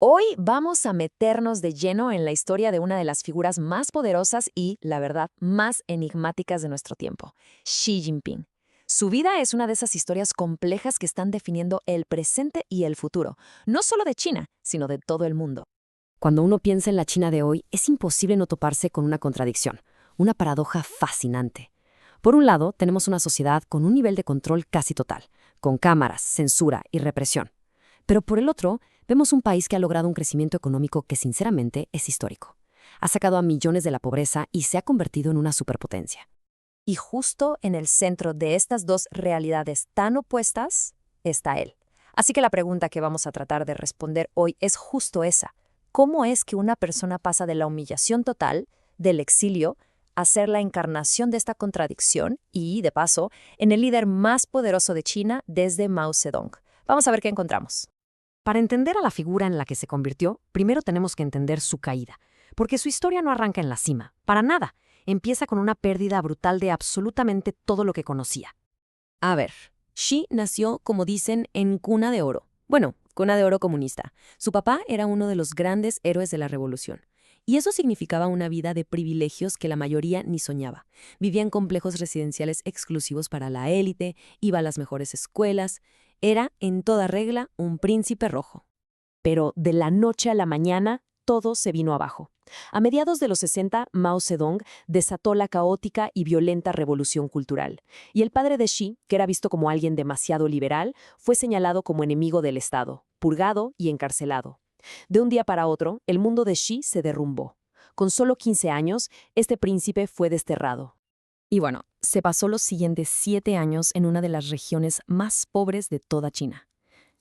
Hoy vamos a meternos de lleno en la historia de una de las figuras más poderosas y, la verdad, más enigmáticas de nuestro tiempo, Xi Jinping. Su vida es una de esas historias complejas que están definiendo el presente y el futuro, no solo de China, sino de todo el mundo. Cuando uno piensa en la China de hoy, es imposible no toparse con una contradicción, una paradoja fascinante. Por un lado, tenemos una sociedad con un nivel de control casi total, con cámaras, censura y represión. Pero por el otro, vemos un país que ha logrado un crecimiento económico que sinceramente es histórico. Ha sacado a millones de la pobreza y se ha convertido en una superpotencia. Y justo en el centro de estas dos realidades tan opuestas está él. Así que la pregunta que vamos a tratar de responder hoy es justo esa. ¿Cómo es que una persona pasa de la humillación total, del exilio, a ser la encarnación de esta contradicción y, de paso, en el líder más poderoso de China desde Mao Zedong? Vamos a ver qué encontramos. Para entender a la figura en la que se convirtió, primero tenemos que entender su caída, porque su historia no arranca en la cima, para nada. Empieza con una pérdida brutal de absolutamente todo lo que conocía. A ver, Xi nació, como dicen, en cuna de oro. Bueno, cuna de oro comunista. Su papá era uno de los grandes héroes de la revolución. Y eso significaba una vida de privilegios que la mayoría ni soñaba. Vivía en complejos residenciales exclusivos para la élite, iba a las mejores escuelas. Era, en toda regla, un príncipe rojo. Pero de la noche a la mañana, todo se vino abajo. A mediados de los 60, Mao Zedong desató la caótica y violenta revolución cultural, y el padre de Xi, que era visto como alguien demasiado liberal, fue señalado como enemigo del Estado, purgado y encarcelado. De un día para otro, el mundo de Xi se derrumbó. Con solo 15 años, este príncipe fue desterrado. Y bueno, se pasó los siguientes 7 años en una de las regiones más pobres de toda China.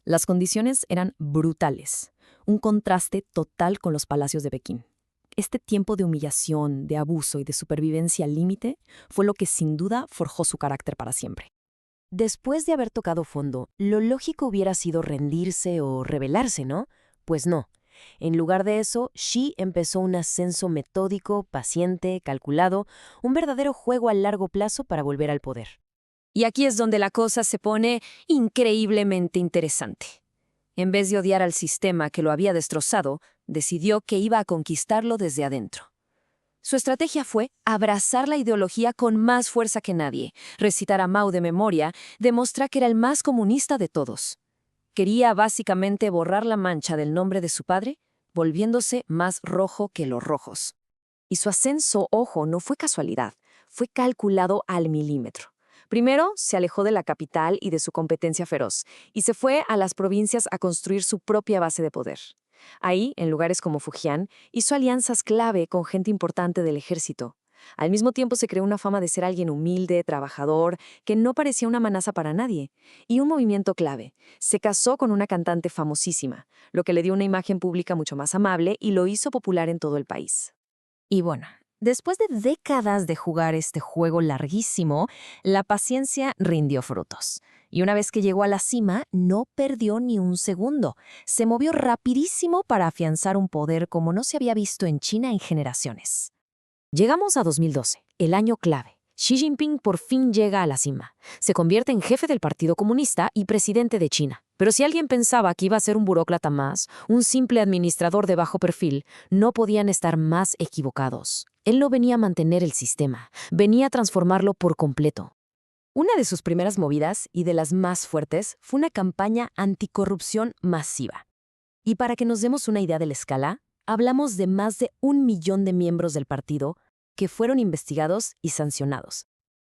Las condiciones eran brutales, un contraste total con los palacios de Pekín. Este tiempo de humillación, de abuso y de supervivencia al límite fue lo que sin duda forjó su carácter para siempre. Después de haber tocado fondo, lo lógico hubiera sido rendirse o rebelarse, ¿no? Pues no. En lugar de eso, Xi empezó un ascenso metódico, paciente, calculado, un verdadero juego a largo plazo para volver al poder. Y aquí es donde la cosa se pone increíblemente interesante. En vez de odiar al sistema que lo había destrozado, decidió que iba a conquistarlo desde adentro. Su estrategia fue abrazar la ideología con más fuerza que nadie. Recitar a Mao de memoria demuestra que era el más comunista de todos. Quería básicamente borrar la mancha del nombre de su padre, volviéndose más rojo que los rojos. Y su ascenso, ojo, no fue casualidad, fue calculado al milímetro. Primero, se alejó de la capital y de su competencia feroz, y se fue a las provincias a construir su propia base de poder. Ahí, en lugares como Fujian, hizo alianzas clave con gente importante del ejército. Al mismo tiempo se creó una fama de ser alguien humilde, trabajador, que no parecía una amenaza para nadie. Y un movimiento clave. Se casó con una cantante famosísima, lo que le dio una imagen pública mucho más amable y lo hizo popular en todo el país. Y bueno, después de décadas de jugar este juego larguísimo, la paciencia rindió frutos. Y una vez que llegó a la cima, no perdió ni un segundo. Se movió rapidísimo para afianzar un poder como no se había visto en China en generaciones. Llegamos a 2012, el año clave. Xi Jinping por fin llega a la cima. Se convierte en jefe del Partido Comunista y presidente de China. Pero si alguien pensaba que iba a ser un burócrata más, un simple administrador de bajo perfil, no podían estar más equivocados. Él no venía a mantener el sistema, venía a transformarlo por completo. Una de sus primeras movidas, y de las más fuertes, fue una campaña anticorrupción masiva. Y para que nos demos una idea de la escala, hablamos de más de 1 millón de miembros del partido que fueron investigados y sancionados.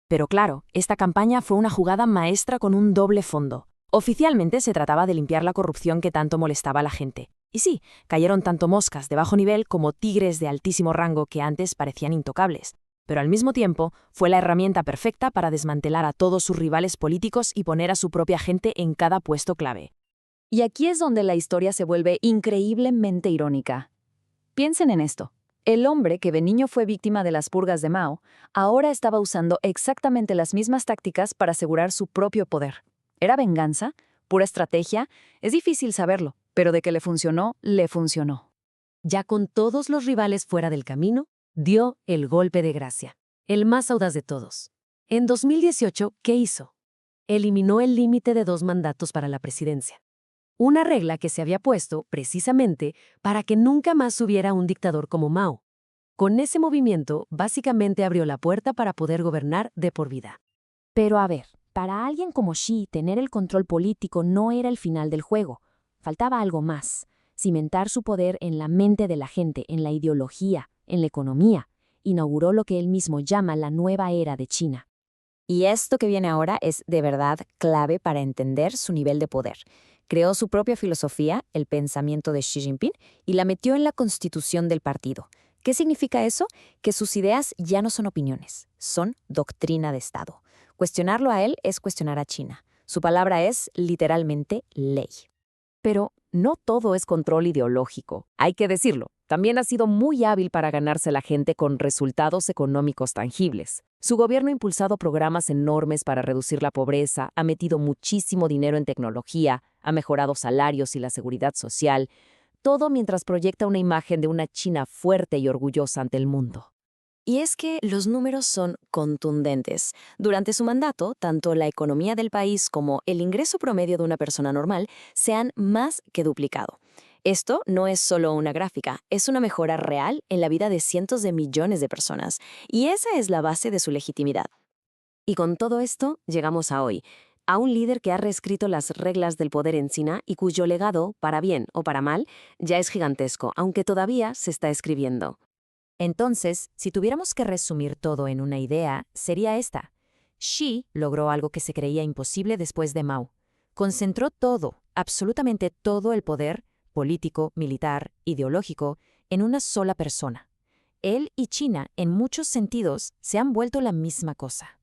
Pero claro, esta campaña fue una jugada maestra con un doble fondo. Oficialmente se trataba de limpiar la corrupción que tanto molestaba a la gente. Y sí, cayeron tanto moscas de bajo nivel como tigres de altísimo rango que antes parecían intocables. Pero al mismo tiempo, fue la herramienta perfecta para desmantelar a todos sus rivales políticos y poner a su propia gente en cada puesto clave. Y aquí es donde la historia se vuelve increíblemente irónica. Piensen en esto. El hombre que de niño fue víctima de las purgas de Mao, ahora estaba usando exactamente las mismas tácticas para asegurar su propio poder. ¿Era venganza? ¿Pura estrategia? Es difícil saberlo, pero de que le funcionó, le funcionó. Ya con todos los rivales fuera del camino, dio el golpe de gracia, el más audaz de todos. En 2018, ¿qué hizo? Eliminó el límite de 2 mandatos para la presidencia. Una regla que se había puesto, precisamente, para que nunca más hubiera un dictador como Mao. Con ese movimiento, básicamente abrió la puerta para poder gobernar de por vida. Pero a ver, para alguien como Xi, tener el control político no era el final del juego. Faltaba algo más: cimentar su poder en la mente de la gente, en la ideología, en la economía. Inauguró lo que él mismo llama la nueva era de China. Y esto que viene ahora es de verdad clave para entender su nivel de poder. Creó su propia filosofía, el pensamiento de Xi Jinping, y la metió en la constitución del partido. ¿Qué significa eso? Que sus ideas ya no son opiniones, son doctrina de Estado. Cuestionarlo a él es cuestionar a China. Su palabra es literalmente ley. Pero no todo es control ideológico, hay que decirlo. También ha sido muy hábil para ganarse la gente con resultados económicos tangibles. Su gobierno ha impulsado programas enormes para reducir la pobreza, ha metido muchísimo dinero en tecnología, ha mejorado salarios y la seguridad social, todo mientras proyecta una imagen de una China fuerte y orgullosa ante el mundo. Y es que los números son contundentes. Durante su mandato, tanto la economía del país como el ingreso promedio de una persona normal se han más que duplicado. Esto no es solo una gráfica, es una mejora real en la vida de cientos de millones de personas, y esa es la base de su legitimidad. Y con todo esto, llegamos a hoy, a un líder que ha reescrito las reglas del poder en China y cuyo legado, para bien o para mal, ya es gigantesco, aunque todavía se está escribiendo. Entonces, si tuviéramos que resumir todo en una idea, sería esta. Xi logró algo que se creía imposible después de Mao. Concentró todo, absolutamente todo el poder, político, militar, ideológico, en una sola persona. Él y China, en muchos sentidos, se han vuelto la misma cosa.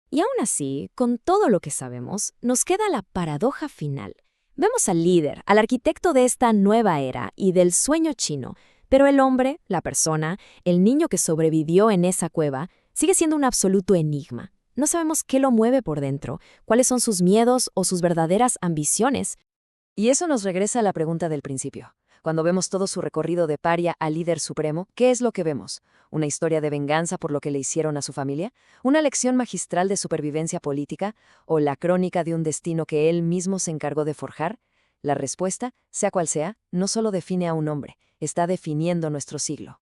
Y aún así, con todo lo que sabemos, nos queda la paradoja final. Vemos al líder, al arquitecto de esta nueva era y del sueño chino, pero el hombre, la persona, el niño que sobrevivió en esa cueva, sigue siendo un absoluto enigma. No sabemos qué lo mueve por dentro, cuáles son sus miedos o sus verdaderas ambiciones. Y eso nos regresa a la pregunta del principio. Cuando vemos todo su recorrido de paria al líder supremo, ¿qué es lo que vemos? ¿Una historia de venganza por lo que le hicieron a su familia? ¿Una lección magistral de supervivencia política? ¿O la crónica de un destino que él mismo se encargó de forjar? La respuesta, sea cual sea, no solo define a un hombre, está definiendo nuestro siglo.